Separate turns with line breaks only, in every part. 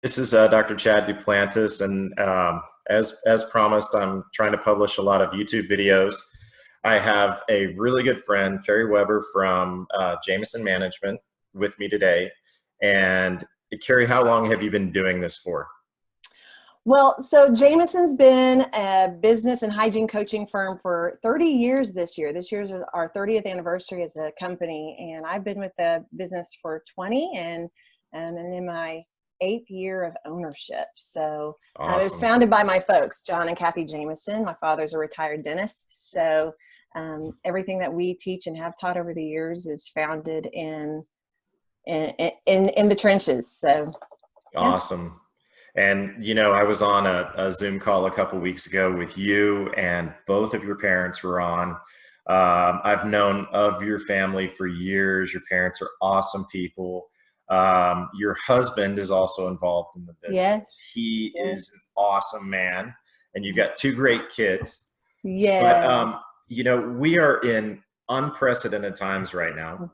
This is Dr. Chad Duplantis, and as promised, I'm trying to publish a lot of YouTube videos. I have a really good friend, Carrie from Jameson Management, with me today. And Carrie, how long have you been doing this for?
Well, so Jameson's been a business and hygiene coaching firm for 30 years this year. This year's our 30th anniversary as a company, and I've been with the business for 20 and in my 8th year of ownership. So it was
Awesome.
founded by my folks, John and Kathy Jameson. My father's a retired dentist. So everything that we teach and have taught over the years is founded in the trenches. So yeah.
Awesome. And, I was on a Zoom call a couple weeks ago with you, and both of your parents were on. I've known of your family for years. Your parents are awesome people. Your husband is also involved in the business.
Yes.
He is an awesome man, and you've got 2 great kids.
Yeah.
But, we are in unprecedented times right now.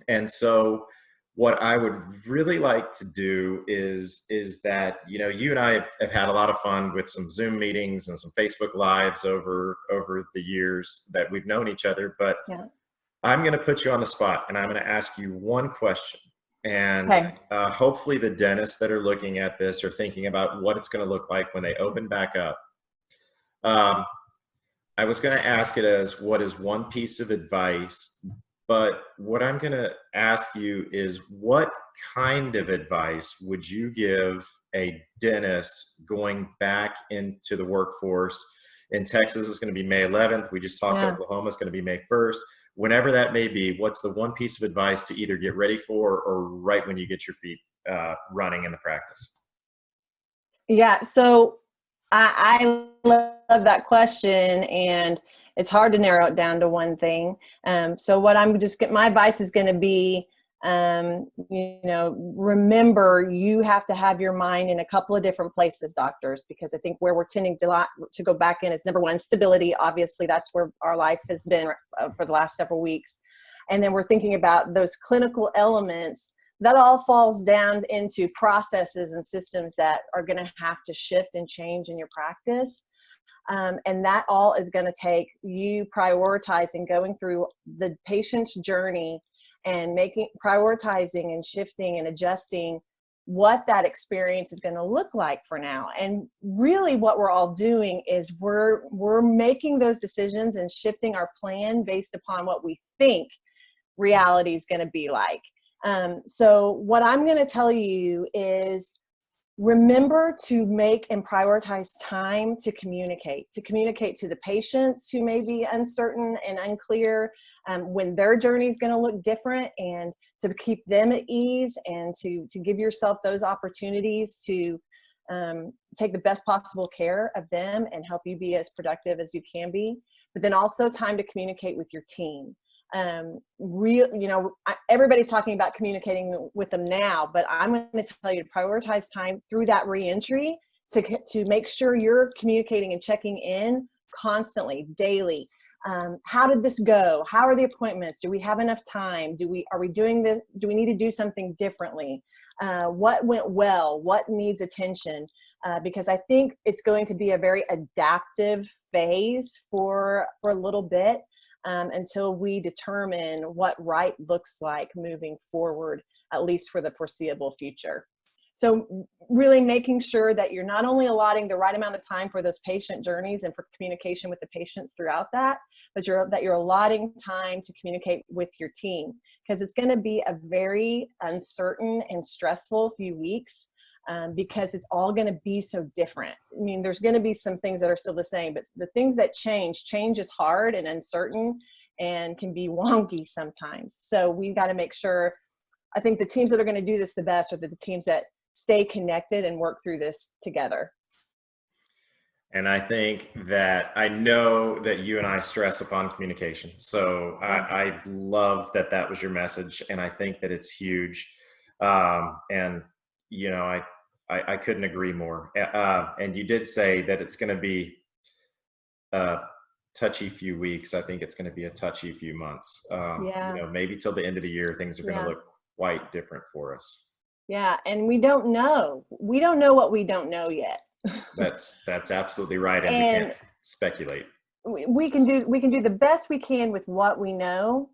And so what I would really like to do is that, you and I have had a lot of fun with some Zoom meetings and some Facebook Lives over the years that we've known each other. But I'm going to put you on the spot, and I'm going to ask you one question. And hopefully the dentists that are looking at this are thinking about what it's going to look like when they open back up. I was going to ask it as, what is one piece of advice? But what I'm going to ask you is, what kind of advice would you give a dentist going back into the workforce? In Texas, it's going to be May 11th. We just talked Oklahoma, it's going to be May 1st. Whenever that may be, what's the one piece of advice to either get ready for or right when you get your feet running in the practice?
Yeah, so I love that question, and it's hard to narrow it down to one thing. So what my advice is going to be, remember, you have to have your mind in a couple of different places, doctors, because I think where we're tending to go back in is, number one, stability. Obviously, that's where our life has been for the last several weeks. And then we're thinking about those clinical elements. That all falls down into processes and systems that are going to have to shift and change in your practice. And that all is going to take you prioritizing, going through the patient's journey and prioritizing and shifting and adjusting what that experience is going to look like for now. And really what we're all doing is we're making those decisions and shifting our plan based upon what we think reality is going to be like. So what I'm going to tell you is, remember to make and prioritize time to communicate to the patients who may be uncertain and unclear when their journey is going to look different, and to keep them at ease, and to give yourself those opportunities to take the best possible care of them and help you be as productive as you can be. But then also time to communicate with your team. Everybody's talking about communicating with them now, but I'm going to tell you to prioritize time through that reentry to make sure you're communicating and checking in constantly, daily. How did this go? How are the appointments? Do we have enough time? Are we doing this? Do we need to do something differently? What went well? What needs attention? Because I think it's going to be a very adaptive phase for a little bit. Until we determine what right looks like moving forward, at least for the foreseeable future. So really making sure that you're not only allotting the right amount of time for those patient journeys and for communication with the patients throughout that, but that you're allotting time to communicate with your team, because it's going to be a very uncertain and stressful few weeks. Because it's all going to be so different. I mean, there's going to be some things that are still the same, but the things that change is hard and uncertain and can be wonky sometimes. So we've got to make sure, I think the teams that are going to do this the best are the teams that stay connected and work through this together.
And I think that, I know that you and I stress upon communication. So I love that was your message. And I think that it's huge. I couldn't agree more. And you did say that it's going to be a touchy few weeks. I think it's going to be a touchy few months. Maybe till the end of the year, things are going to look quite different for us.
Yeah, and we don't know. We don't know what we don't know yet.
That's absolutely right, and we can't
And
speculate.
we can do the best we can with what we know,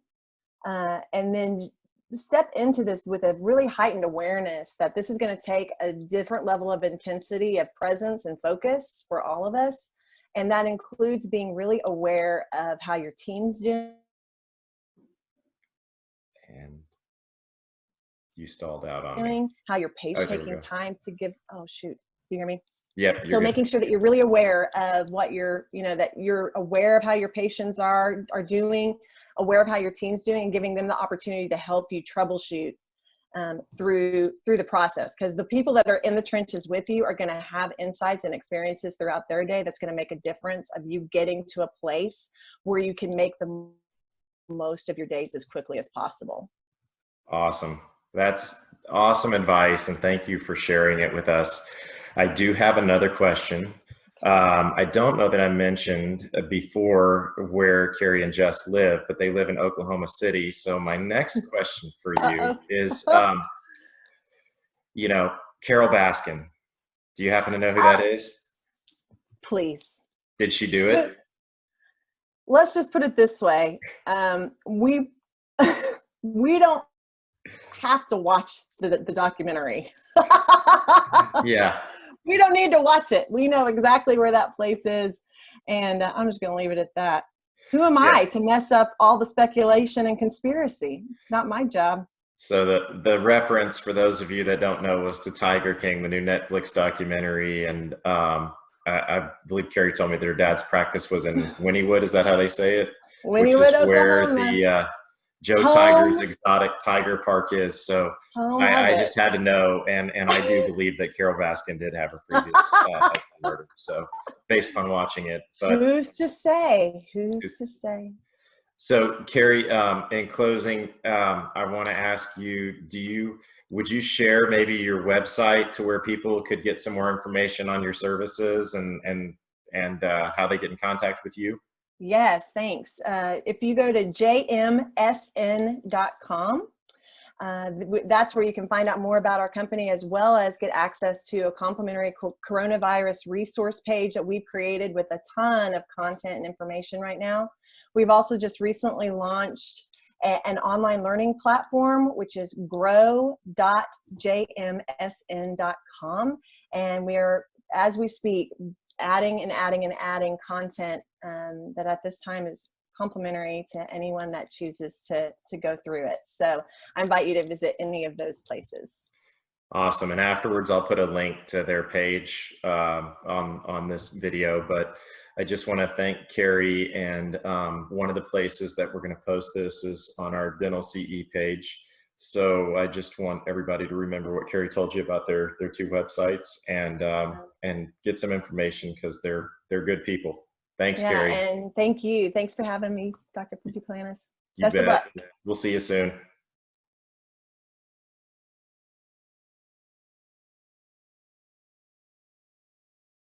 and then step into this with a really heightened awareness that this is going to take a different level of intensity of presence and focus for all of us, and that includes being really aware of how your team's doing.
And you stalled out on me.
Doing, how your page
Oh, there we
taking
go.
time to give, oh shoot, do you hear me?
Yep, you're
So
good.
making sure that you're really aware of what that you're aware of how your patients are doing, aware of how your team's doing, and giving them the opportunity to help you troubleshoot through the process. Because the people that are in the trenches with you are going to have insights and experiences throughout their day that's going to make a difference of you getting to a place where you can make the most of your days as quickly as possible.
Awesome. That's awesome advice, and thank you for sharing it with us. I do have another question. I don't know that I mentioned before where Carrie and Jess live, but they live in Oklahoma City. So my next question for you is,
Uh-oh.
Carol Baskin. Do you happen to know who that
Ah,
is?
please.
Did she do it?
Let's just put it this way. We we don't have to watch the documentary.
Yeah.
We don't need to watch it. We know exactly where that place is, and I'm just going to leave it at that. Who am
Yeah.
I to mess up all the speculation and conspiracy? It's not my job.
So the reference for those of you that don't know was to Tiger King, the new Netflix documentary, and I believe Carrie told me that her dad's practice was in Wynnewood. Is that how they say it? Which is
Wynnewood,
where
Oklahoma,
the Joe Tiger's
home,
exotic tiger park is. So
home of
I
it.
just had to know, and I do believe that Carol Baskin did have a previous murder. So based on watching it, but
Who's to say? Who's to say?
so, Carrie, in closing, I want to ask you: would you share maybe your website to where people could get some more information on your services and how they get in contact with you?
Yes, thanks. If you go to jmsn.com, that's where you can find out more about our company, as well as get access to a complimentary coronavirus resource page that we've created with a ton of content and information right now. We've also just recently launched an online learning platform, which is grow.jmsn.com. And we are, as we speak, adding and adding and adding content that at this time is complimentary to anyone that chooses to go through it. So I invite you to visit any of those places.
Awesome. And afterwards, I'll put a link to their page on this video. But I just want to thank Carrie. And one of the places that we're going to post this is on our Dental CE page. So I just want everybody to remember what Carrie told you about their two websites and get some information, because they're good people. Thanks,
Yeah,
Carrie.
and thank you. Thanks for having me, Dr. Pujiplanis.
You
Best of
bet.
luck.
We'll see you soon.